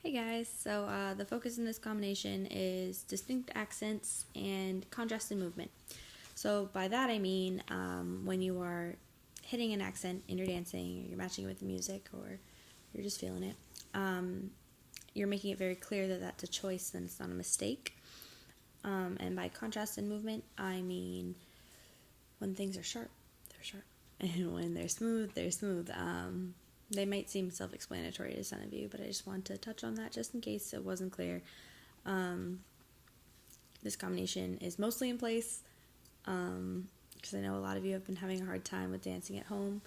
Hey guys, so the focus in this combination is distinct accents and contrast in movement. So by that I mean when you are hitting an accent in your dancing, or you're matching it with the music, or you're just feeling it, you're making it very clear that that's a choice and it's not a mistake. And by contrast in movement, I mean when things are sharp, they're sharp, and when they're smooth, they're smooth. They might seem self-explanatory to some of you, but I just want to touch on that just in case it wasn't clear. This combination is mostly in place because I know a lot of you have been having a hard time with dancing at home.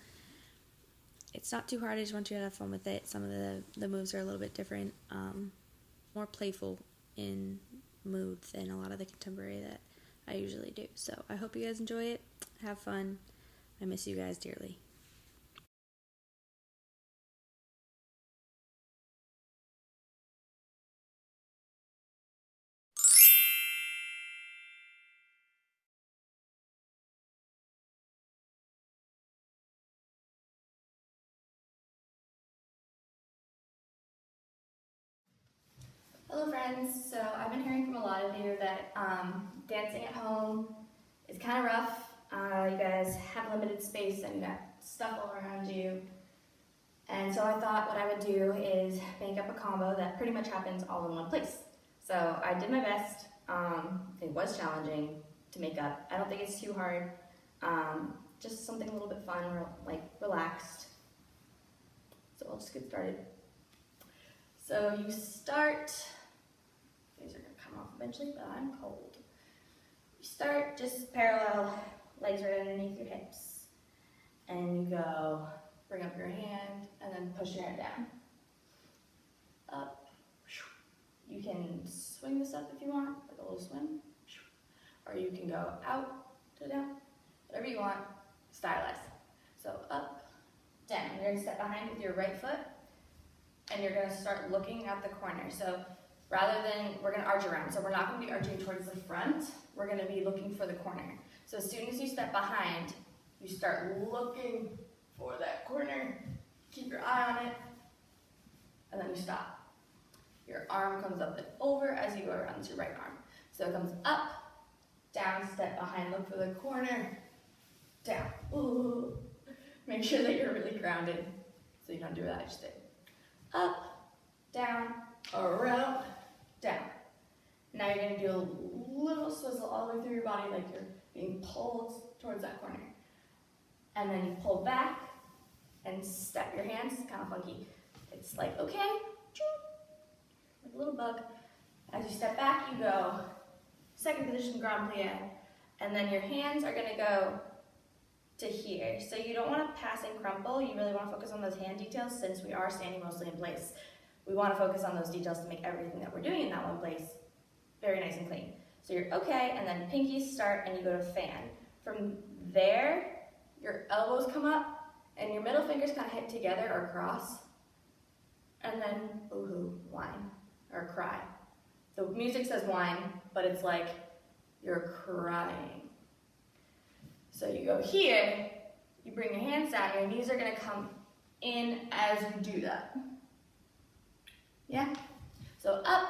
It's not too hard. I just want you to have fun with it. Some of the moves are a little bit different, more playful in mood than a lot of the contemporary that I usually do. So I hope you guys enjoy it. Have fun. I miss you guys dearly. Hello friends, so I've been hearing from a lot of you that dancing at home is kind of rough. You guys have limited space and you got stuff all around you. And so I thought what I would do is make up a combo that pretty much happens all in one place. So I did my best. It was challenging to make up. I don't think it's too hard. Just something a little bit fun, like relaxed. So I'll just get started. So you start, these are gonna come off eventually, but I'm cold. You start just parallel, legs right underneath your hips. And you go, bring up your hand, and then push your head down. Up. You can swing this up if you want, like a little swim. Or you can go out to down, whatever you want, stylized. So up, down. You're gonna step behind with your right foot, and you're gonna start looking at the corner. So rather than, we're gonna arch around. So we're not gonna be arching towards the front, we're gonna be looking for the corner. So as soon as you step behind, you start looking for that corner, keep your eye on it, and then you stop. Your arm comes up and over as you go around to your right arm. So it comes up, down, step behind, look for the corner, down. Ooh. Make sure that you're really grounded so you don't do what I just did. Up, down, around, down. Now you're gonna do a little swizzle all the way through your body like you're being pulled towards that corner. And then you pull back and step your hands, it's kind of funky. It's like, okay, like a little bug. As you step back, you go second position grand plie, and then your hands are gonna go to here. So you don't want to pass and crumple, you really want to focus on those hand details since we are standing mostly in place. We want to focus on those details to make everything that we're doing in that one place very nice and clean. So you're okay, and then pinkies start and you go to fan. From there, your elbows come up and your middle fingers kind of hit together or cross, and then boohoo, whine, or cry. The music says whine, but it's like you're crying. So you go here, you bring your hands down, your knees are gonna come in as you do that. Yeah? So up,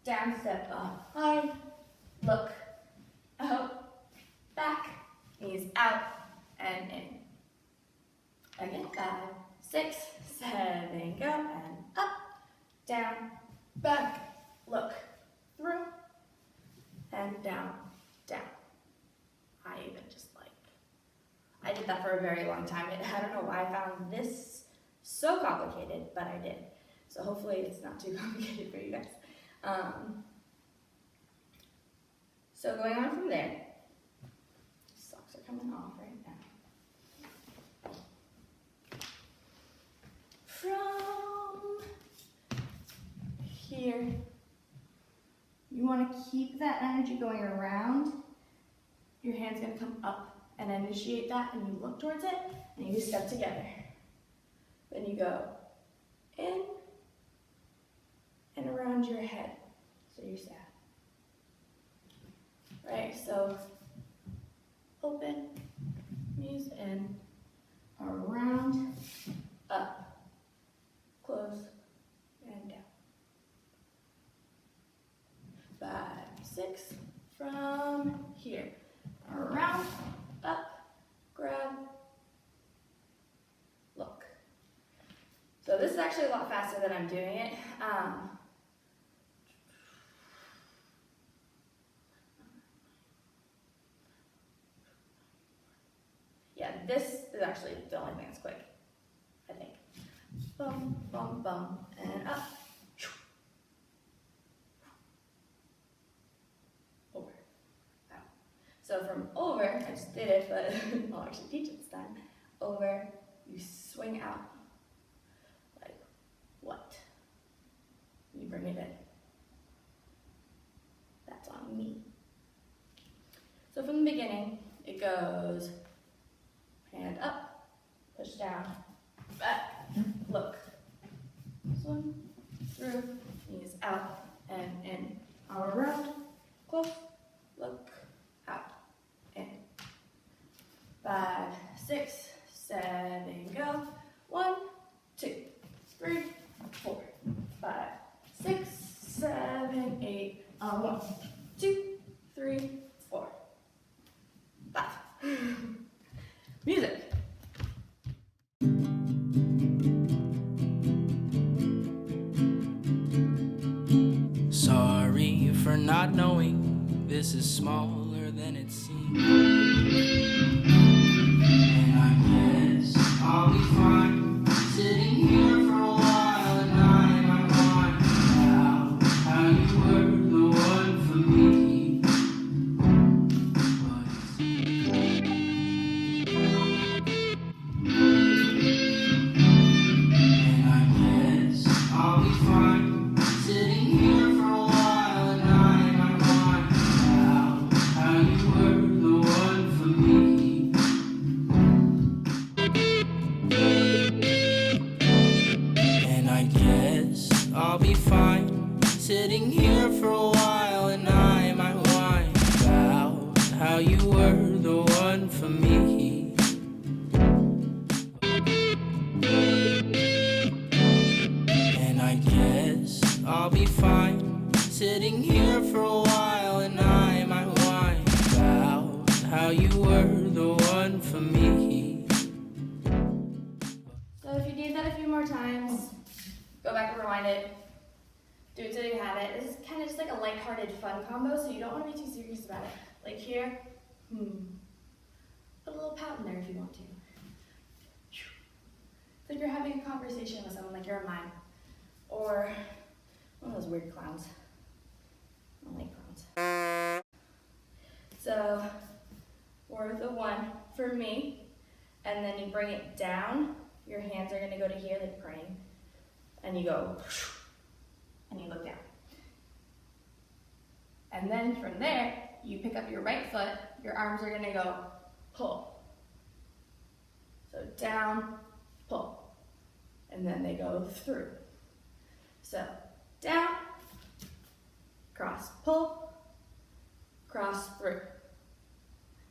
down, step behind, look, out, back, knees out, and in. Again, 5, 6, 7, go, and up, down, back, look, through, and down, down. I did that for a very long time. I don't know why I found this so complicated, but I did. So hopefully it's not too complicated for you guys. So going on from there, socks are coming off right now. From here, you want to keep that energy going around. Your hand's going to come up and initiate that, and you look towards it, and you step together. Then you go in and around your head, so you're sad. Right, so open, knees in, around, up, close, and down. So this is actually a lot faster than I'm doing it. Yeah, this is actually the only thing that's quick, I think. Bum, bum, bum, and up. Over, out. So from over, I just did it, but I'll actually teach it this time. Over, you swing out. Like, what? You bring it in. That's on me. So from the beginning, it goes hand up, push down, back, look, swim, through, knees out, and in, arm around, close, look, out, in. 5, 6, 7, go. 1, 2, 3, 4, 5, 6, 7, 8, 1, 2, 3, 4, 5. Music. Sorry for not knowing this is smaller than it seems. And I guess I'll be fine sitting here for a while, and I might find out how you were the one for me. And I guess I'll be fine sitting here for a while, and I might find out how you were the one for me. And I guess I'll be fine sitting here for a while, and I might find out how you were the one for me. And I guess I'll be fine sitting here for a while, and I might find out how you were the one for me. So if you need that a few more times, go back and rewind it. Do it till you have it. This is kind of just like a lighthearted fun combo, so you don't want to be too serious about it. Like here, put a little pout in there if you want to. It's like you're having a conversation with someone, like you're a mime. Or one of those weird clowns. I don't like clowns. So, or the 1 for me, and then you bring it down. Your hands are gonna go to here, like praying. And you go, and you look down. And then from there, you pick up your right foot, your arms are gonna go, pull. So down, pull. And then they go through. So down, cross, pull, cross, through.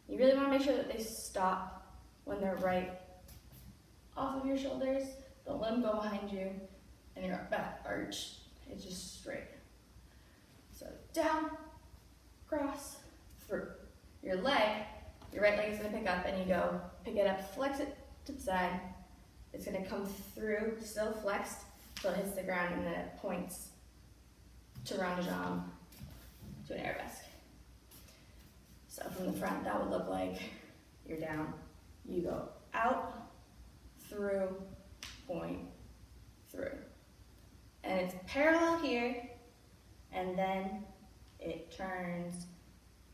You really want to make sure that they stop when they're right off of your shoulders. Don't let them go behind you, and your back arch is just straight. So down, cross, through. Your right leg is going to pick up, and you go pick it up, flex it to the side. It's going to come through, still flexed, till it hits the ground, and then it points to round a jambe to an arabesque. So from the front, that would look like you're down. You go out, through, point, through. And it's parallel here, and then it turns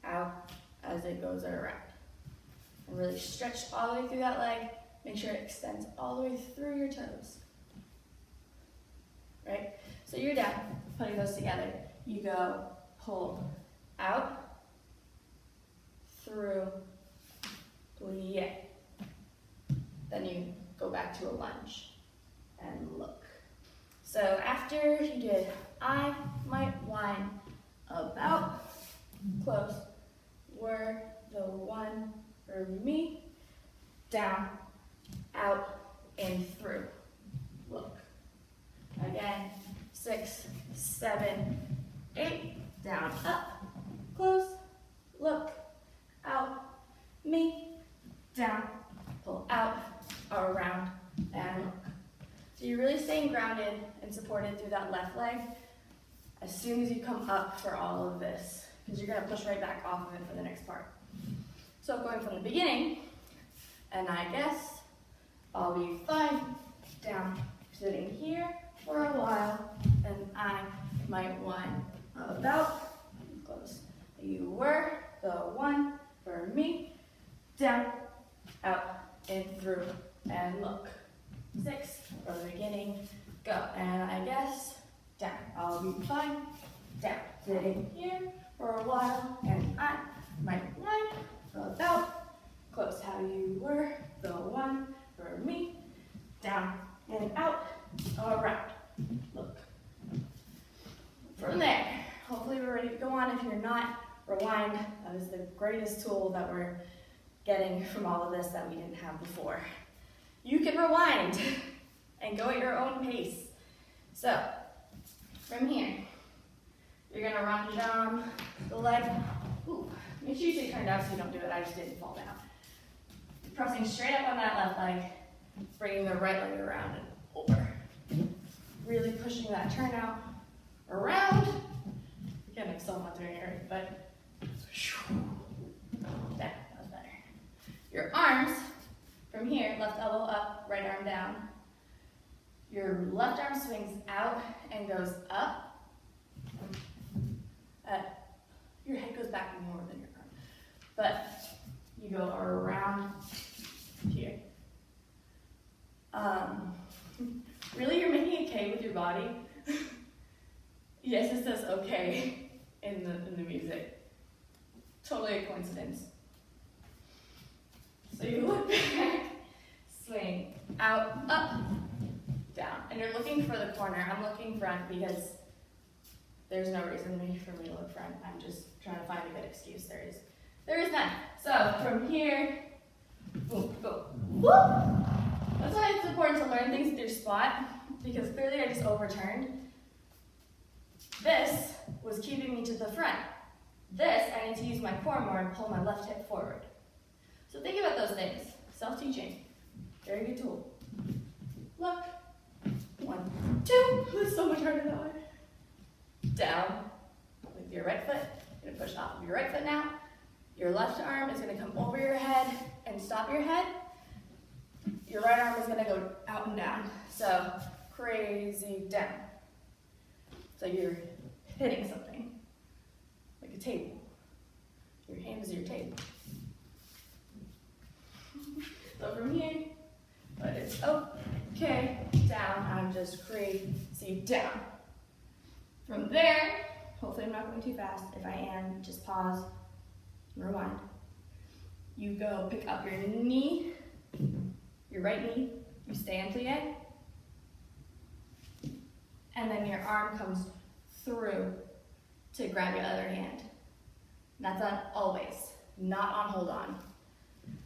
out as it goes around. And really stretch all the way through that leg. Make sure it extends all the way through your toes. Right? So you're down, putting those together. You go pull out, through, plie. Then you go back to a lunge and look. So after you did, I might whine about, close, were the 1 for me, down, out, and through, look. Again, 6, 7, 8, down, up, close, look, out, me, down, pull out, around, and look. So you really really staying grounded and supported through that left leg as soon as you come up for all of this, because you're gonna push right back off of it for the next part. So going from the beginning, and I guess I'll be fine, down, sitting here for a while, and I might whine about, close, you were the one for me, down, out, in, through, and look. 6, from the beginning, go, and I guess, down, I'll be fine, down, sitting here for a while, and I might whine about, close, how you were the one for me, down, and out, around, look. From there, hopefully we're ready to go on. If you're not, rewind. That is the greatest tool that we're getting from all of this that we didn't have before. You can rewind and go at your own pace. So, from here, you're gonna run down the leg. Ooh, make sure you stay turned out so you don't do it. I just didn't fall down. Pressing straight up on that left leg, bringing the right leg around and over. Really pushing that turnout around. Again, I'm still not doing it right, but that was better. Your arms, from here, left elbow up, right arm down. Your left arm swings out and goes up. Your head goes back more than your arm. But you go around here. Really, you're making a K with your body. Yes, it says okay in the music. Totally a coincidence. So you look back, swing, out, up, down. And you're looking for the corner. I'm looking front because there's no reason for me to look front. I'm just trying to find a good excuse. There is none. So from here, boom, go. Woo! That's why it's important to learn things with your spot, because clearly I just overturned. This was keeping me to the front. This, I need to use my core more and pull my left hip forward. So think about those things. Self-teaching. Very good tool. Look. 1, 2. It's so much harder that way. Down with your right foot. You're gonna push off of your right foot now. Your left arm is gonna come over your head and stop your head. Your right arm is gonna go out and down. So crazy down. So you're hitting something, like a table. Your hand is your table. So from here, but it's okay, down, I'm just crazy down. From there, hopefully I'm not going too fast. If I am, just pause, rewind. You go pick up your knee, your right knee, you stay in plie, and then your arm comes through to grab your other hand. That's on always, not on hold on.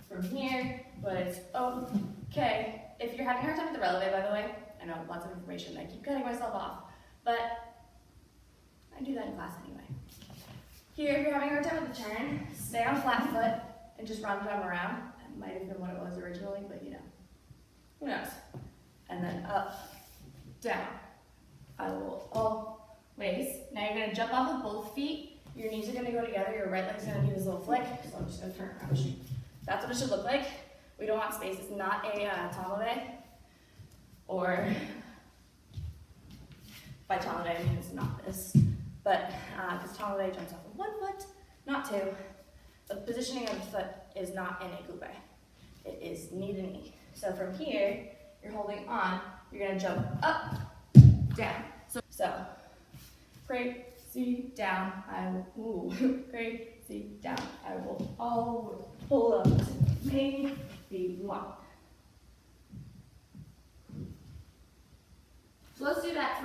From here, but it's okay. If you're having a hard time with the releve, by the way, I know lots of information, I keep cutting myself off, but I do that in class anyway. Here, if you're having a hard time with the turn, stay on flat foot and just round them around. That might have been what it was originally, but you know, who knows? And then up, down. I will always. Now you're gonna jump off with both feet. Your knees are gonna go together. Your right leg's gonna do this little flick. So I'm just gonna turn around. That's what it should look like. We don't want space. It's not a tamale, or by tamale I mean it's not this, but because tamale jumps off with 1 foot, not 2. The positioning of the foot is not in a coupe. It is knee to knee. So from here, you're holding on. You're gonna jump up, down. So crazy down. I will crazy down. I will always pull up to maybe 1. So let's do that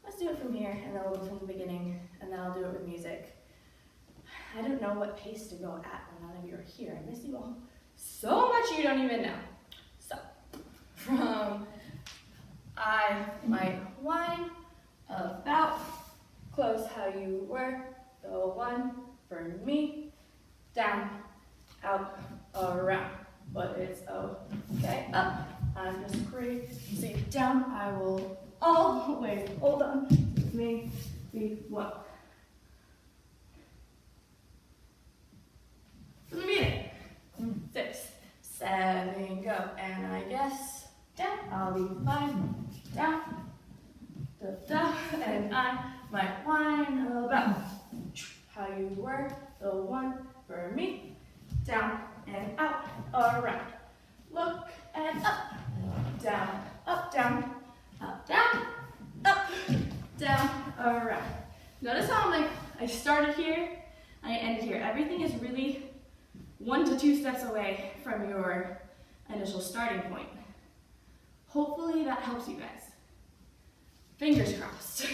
let's do it from here, and then we'll go from the beginning, and then I'll do it with music. I don't know what pace to go at when none of you are here. I miss you all so much you don't even know. So, from I might whine about, close how you were, the one for me, down, out, around, but it's okay. Up, I'm just crazy. Down, I will always hold on with me. Be what? For the minute. 6, 7, go. And I guess down, I'll be fine. Down, da, da, and I might whine about how you were the one for me. Down and out, around. Look and up, down, down, up, down, up, down, around. Notice how I started here, I ended here. Everything is really 1 to 2 steps away from your initial starting point. Hopefully that helps you guys. Fingers crossed.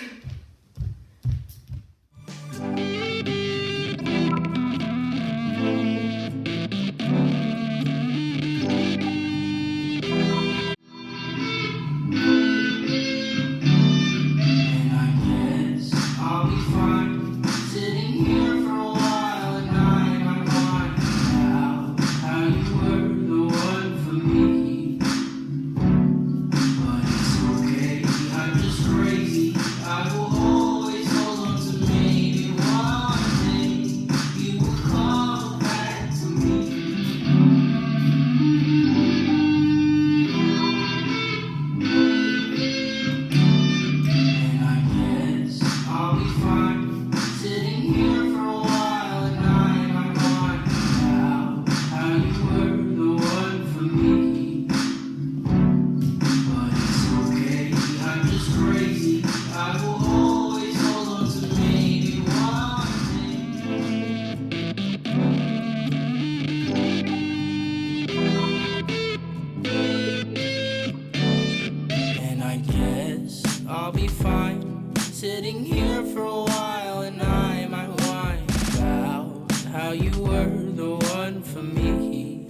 I'll be fine sitting here for a while, and I might whine about how you were the one for me.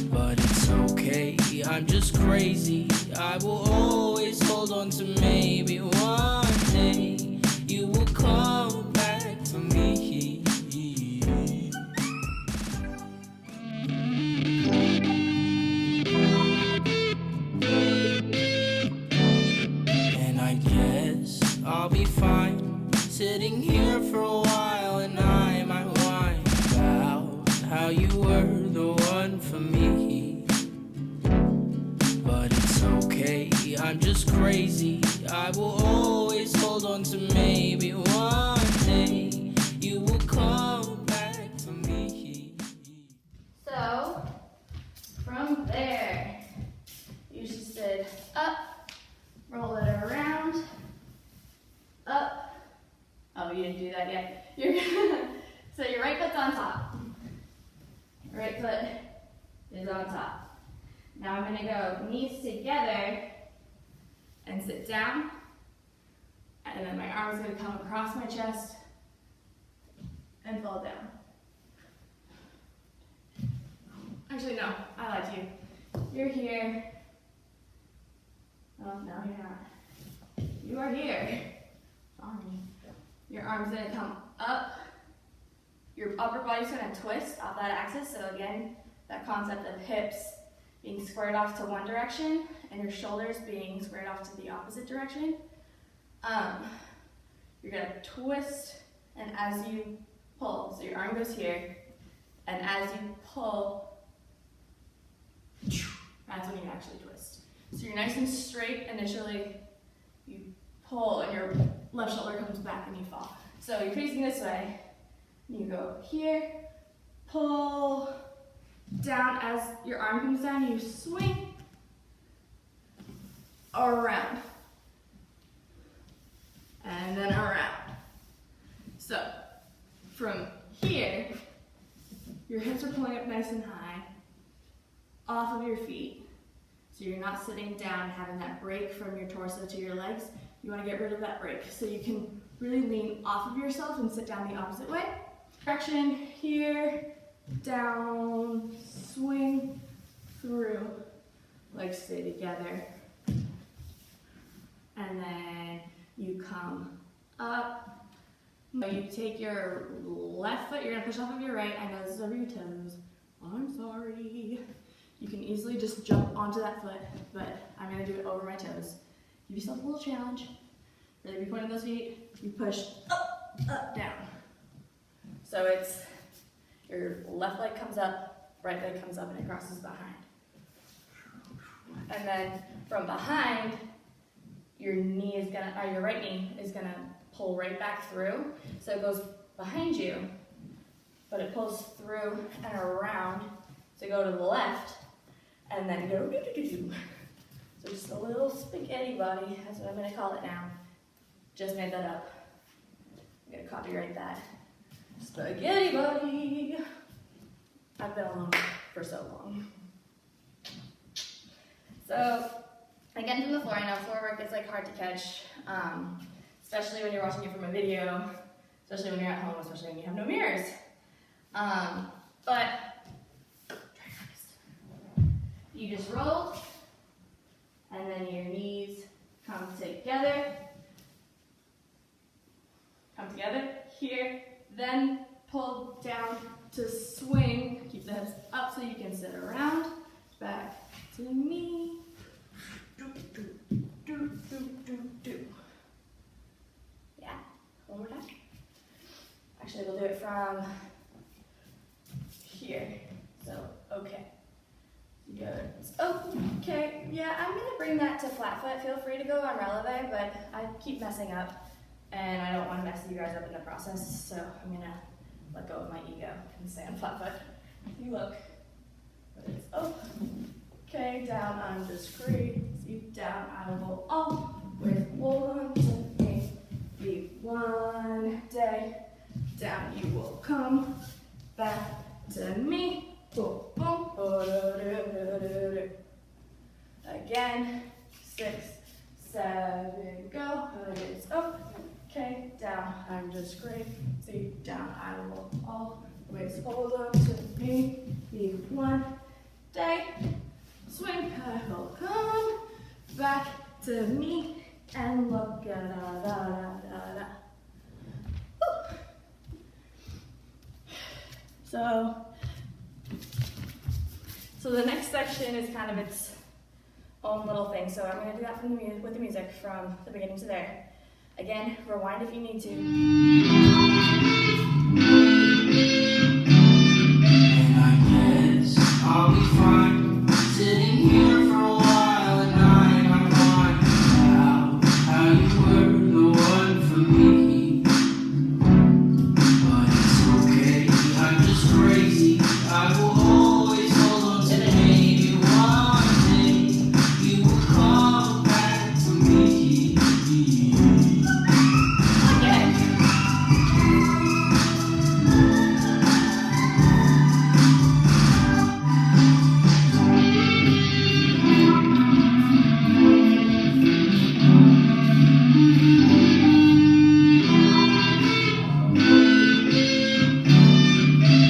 But it's okay, I'm just crazy. I will always hold on to maybe one day you will come back to me. I'll be fine sitting here for a while, and I might whine about how you were the one for me. But it's okay, I'm just crazy. I will always hold on to maybe one day you will come back to me. So, from there, you just did up, roll it around, up. Oh, you didn't do that yet. So your right foot's on top. Right foot is on top. Now I'm gonna go knees together and sit down. And then my arm's gonna come across my chest and fall down. Actually, no, I lied to you. You're here. Oh, no, you're not. You are here. Your arm's gonna come up. Your upper body's gonna twist off that axis. So again, that concept of hips being squared off to one direction and your shoulders being squared off to the opposite direction. You're gonna twist, and as you pull, so your arm goes here, and as you pull, that's when you actually twist. So you're nice and straight initially, you pull, and your left shoulder comes back and you fall. So you're facing this way, you go here, pull, down. As your arm comes down, you swing around, and then around. So from here, your hips are pulling up nice and high, off of your feet. So you're not sitting down and having that break from your torso to your legs. You want to get rid of that break so you can really lean off of yourself and sit down the opposite way. Direction here, down, swing through, legs stay together. And then you come up. You take your left foot, you're gonna push off of your right. I know this is over your toes. I'm sorry. easily just jump onto that foot, but I'm gonna do it over my toes. Give yourself a little challenge. Really be pointing those feet. You push up, up, down. So it's your left leg comes up, right leg comes up, and it crosses behind. And then from behind, your knee is gonna, or your right knee is gonna pull right back through. So it goes behind you, but it pulls through and around to go to the left, and then go do-do-do-do. So just a little spaghetti body, that's what I'm gonna call it now. Just made that up. I'm gonna copyright that. Spaghetti body. I've been alone for so long. So, again from the floor, I know floor work is like hard to catch, especially when you're watching it from a video, especially when you're at home, especially when you have no mirrors. But you just roll, and then your knees come together here, then pull down to swing, keep the hips up so you can sit around, back to me, do, do, do, do, do, do. Yeah, one more time. Actually, we'll do it from here, so, okay. Good. Okay, yeah, I'm gonna bring that to flat foot. Feel free to go on releve, but I keep messing up, and I don't want to mess you guys up in the process, so I'm gonna let go of my ego and stay on flat foot. You look, but it's okay, down, I'm discreet. See, down, I will always hold on to me. Be one day, down you will come back to me. Boom, boom. Again, 6, 7, go. It's okay, down, I'm just great. See, down, I will always hold on to me. Be one day, swing, I will come back to me and look, da da da da da. So the next section is kind of its own little thing. So I'm going to do that from with the music from the beginning to there. Again, rewind if you need to. And I guess I'll be fine sitting here for a while, and I might find out how you were the one for me. But it's okay, I'm just crazy. I will always hold on to maybe one day you will come back to me. Again.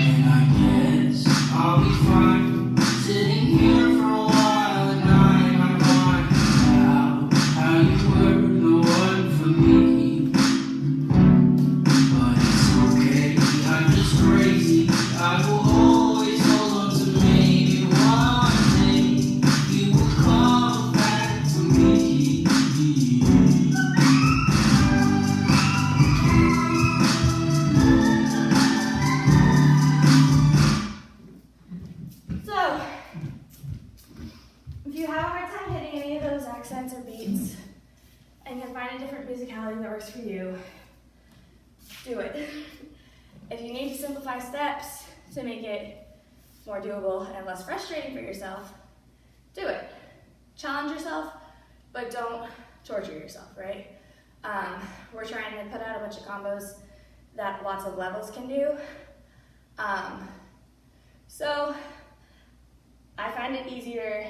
And I guess I'll be fine sitting here for a while, and I might find out how you were the one for me. But it's okay, I'm just crazy. I will always hold on to maybe one day you will come back to me. So, if you have a hard time hitting any of those accents or beats, and you can find a different musicality that works for you, do it. If you need to simplify steps to make it more doable and less frustrating for yourself, do it. Challenge yourself, but don't torture yourself, right? We're trying to put out a bunch of combos that lots of levels can do. So I find it easier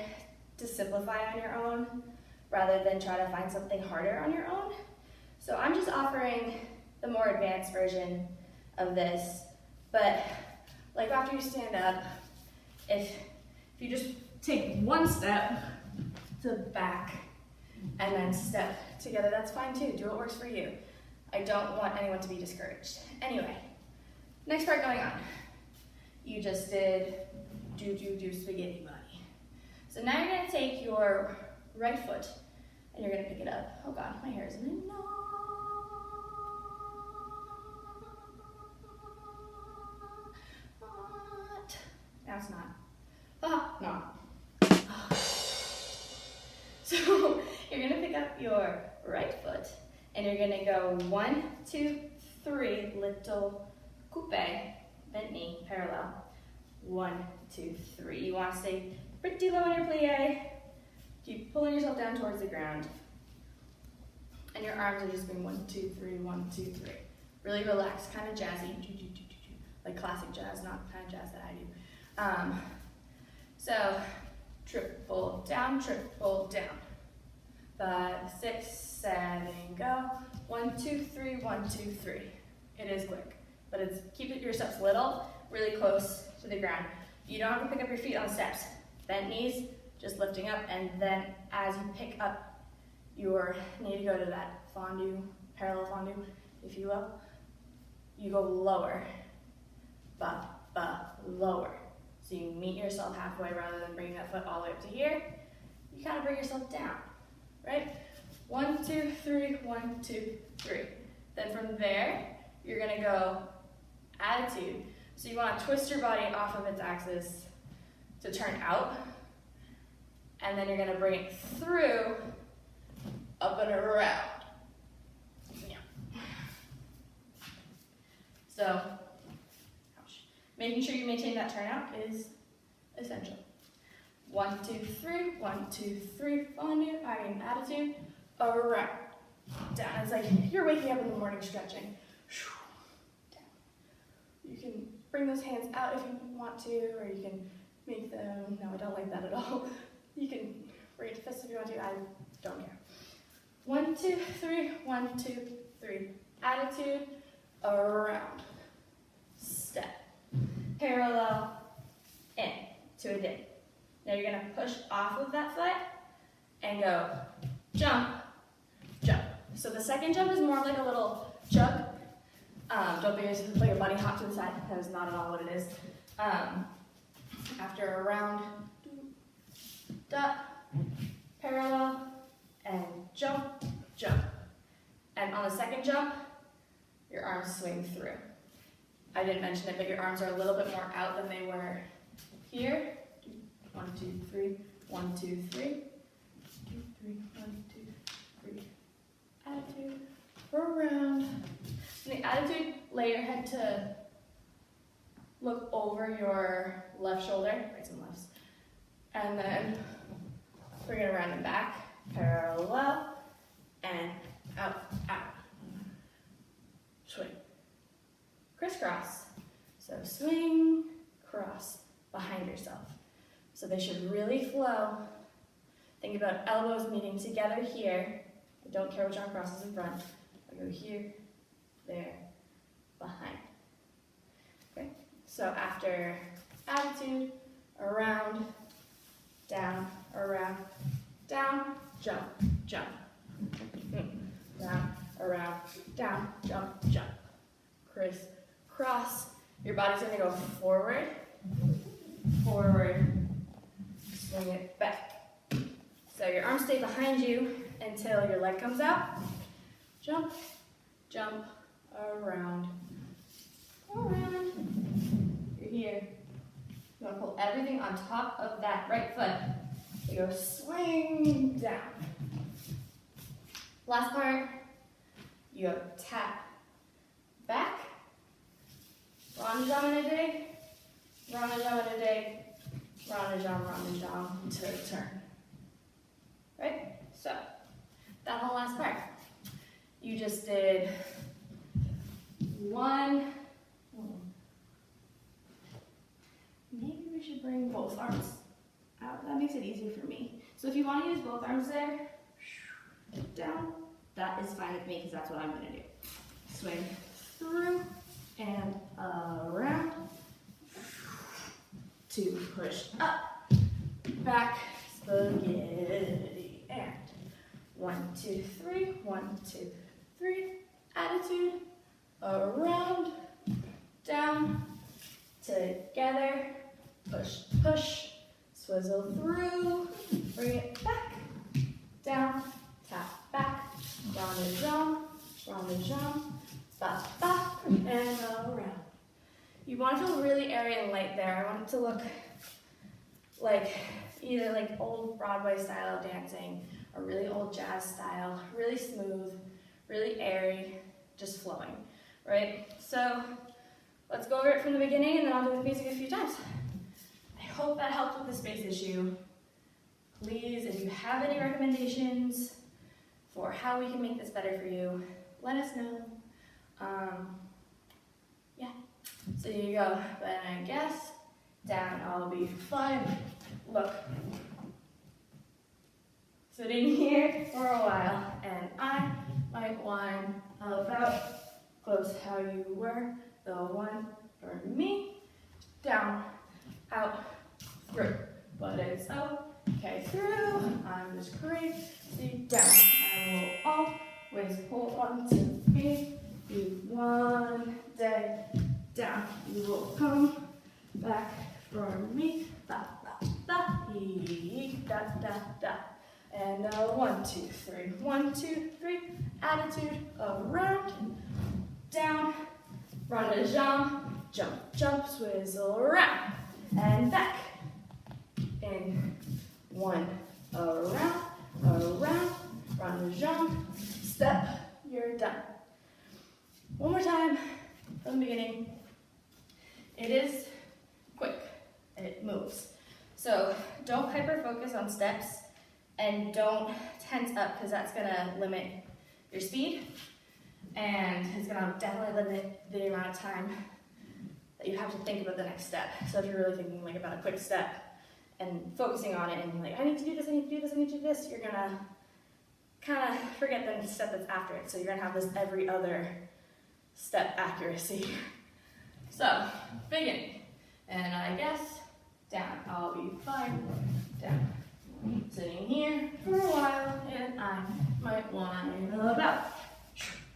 to simplify on your own rather than try to find something harder on your own. So I'm just offering the more advanced version of this, but like after you stand up, if you just take one step to back and then step together, that's fine too. Do what works for you. I don't want anyone to be discouraged. Anyway, next part going on. You just did do spaghetti body. So now you're gonna take your right foot and you're gonna pick it up. Oh God, my hair is in a knot. Now it's not. Ah, no. So you're gonna pick up your right foot and you're gonna go 1, 2, 3, little coupe, bent knee, parallel. 1, 2, 3. You wanna stay pretty low in your plie. Keep pulling yourself down towards the ground. And your arms are just going 1, 2, 3, 1, 2, 3. Really relaxed, kind of jazzy, like classic jazz, not the kind of jazz that I do. So, triple down, 5, 6, 7, go. 1, 2, 3, 1, 2, 3. It is quick, but keep your steps little, really close to the ground. You don't have to pick up your feet on steps. Bent knees, just lifting up, and then as you pick up your knee to go to that fondue, parallel fondue, if you will, you go lower, lower. So you meet yourself halfway rather than bringing that foot all the way up to here. You kind of bring yourself down, right? 1, 2, 3, 1, 2, 3. Then from there, you're gonna go attitude. So you wanna twist your body off of its axis to turn out. And then you're gonna bring it through, up and around. Yeah. So, making sure you maintain that turnout is essential. 1, 2, 3, 1, 2, 3, attitude, around. Down. It's like you're waking up in the morning stretching. Down. You can bring those hands out if you want to, or you can make them, no, I don't like that at all. You can bring it to fists if you want to, I don't care. 1, 2, 3, 1, 2, 3. Attitude, around. Step. Parallel, in, to a dip. Now you're gonna push off of that foot and go jump, jump. So the second jump is more like a little jump. Don't be like a bunny hop to the side. That is not at all what it is. After a round, dot, parallel, and jump, jump. And on the second jump, your arms swing through. I didn't mention it, but your arms are a little bit more out than they were here. 1, 2, 3, 1, 2, 3. 2, 3, 1, 2, 3. Attitude, around. In the attitude, lay your head to look over your left shoulder, rights and lefts. And then bring it around and back, parallel, and out, out. Swing. Crisscross. So swing, cross, behind yourself. So they should really flow. Think about elbows meeting together here. I don't care which arm crosses in front. I go here, there, behind. Okay. So after attitude, around, down, jump, jump. Down, around, down, jump, jump. Criss, cross. Your body's gonna go forward, forward, swing it back. So your arms stay behind you until your leg comes out. Jump, jump, around, around. You're here. You wanna pull everything on top of that right foot. You go swing down. Last part, you go tap back, rond jam and a dig, rond jam and a dig, rond jam to turn. Right? So, that whole last part. You just did one. Maybe we should bring both arms out. That makes it easier for me. So if you want to use both arms there, down, that is fine with me because that's what I'm going to do. Swing through and around. To push up, back, spaghetti, and 1, 2, 3, 1, 2, 3. Attitude, around, down, together, push, push, swizzle through, bring it back, down, tap back, round and jump, ba, ba, and around. You want to feel really airy and light there. I want it to look like either like old Broadway style dancing or really old jazz style, really smooth, really airy, just flowing, right? So let's go over it from the beginning and then I'll do the music a few times. I hope that helped with the space issue. Please, if you have any recommendations for how we can make this better for you, let us know. Yeah, so here you go. But I guess down I'll be fine. Look, sitting here for a while, and I might whine about close how you were the one for me. Down, out, through, but it's okay through. I'm just crazy down. I will always hold on to me. You one day down, you will come back for me. Da da da, da da da. And 1, 2, 3. 1, 2, 3. Attitude around, down, run a jump, jump, jump, swizzle around, and back. In 1, around, run a jump, step, you're done. One more time from the beginning. It is quick, it moves. So don't hyper focus on steps and don't tense up because that's gonna limit your speed and it's gonna definitely limit the amount of time that you have to think about the next step. So if you're really thinking like about a quick step and focusing on it and you're like, I need to do this, I need to do this, I need to do this, you're gonna kind of forget the step that's after it. So you're gonna have this every other step accuracy. So, begin. And I guess down, I'll be fine. Down. Sitting here for a while, and I might whine about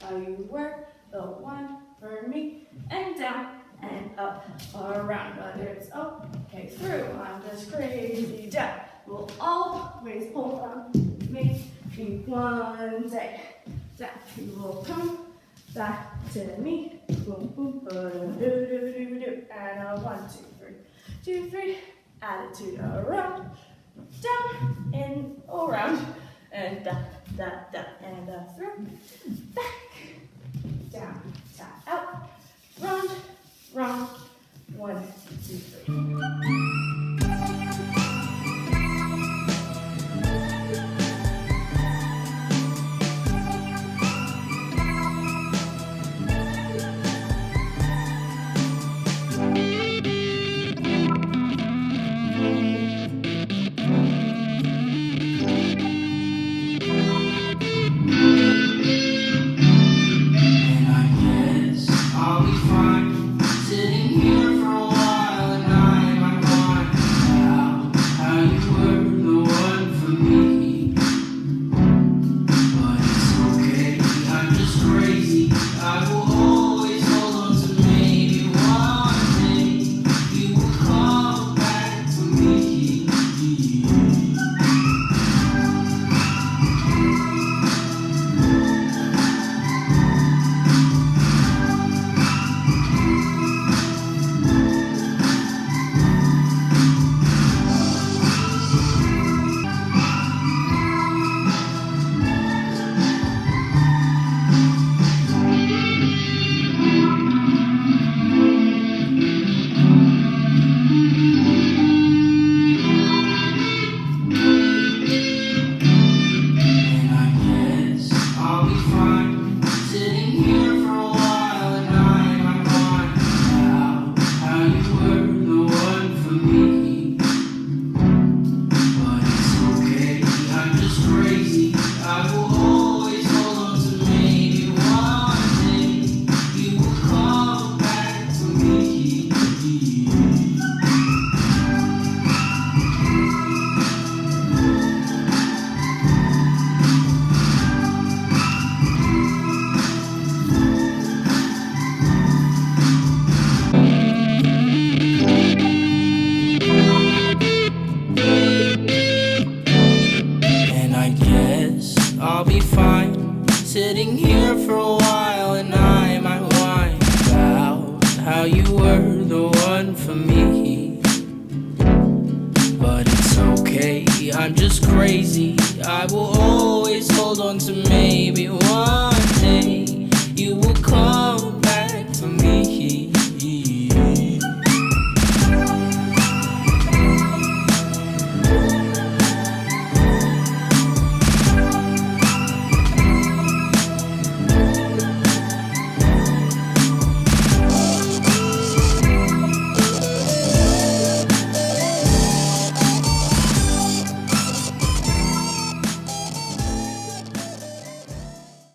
how you were the one for me. And down and up, around, whether it's okay through. I'm just crazy down. We'll always hold on to me. One day down, you will come back to me. Boom, boom, boom, do, do, do, do. And 1, 2, 3, 2, 3. Attitude around, down, in, around, and da, da, da, and through, back, down, tap out, round, round. 1, 2, 3. I'll be fine, sitting here for a while, and I might sitting here for a while, and I might whine about how you were the one for me. But it's okay, I'm just crazy. I will always hold on to maybe one.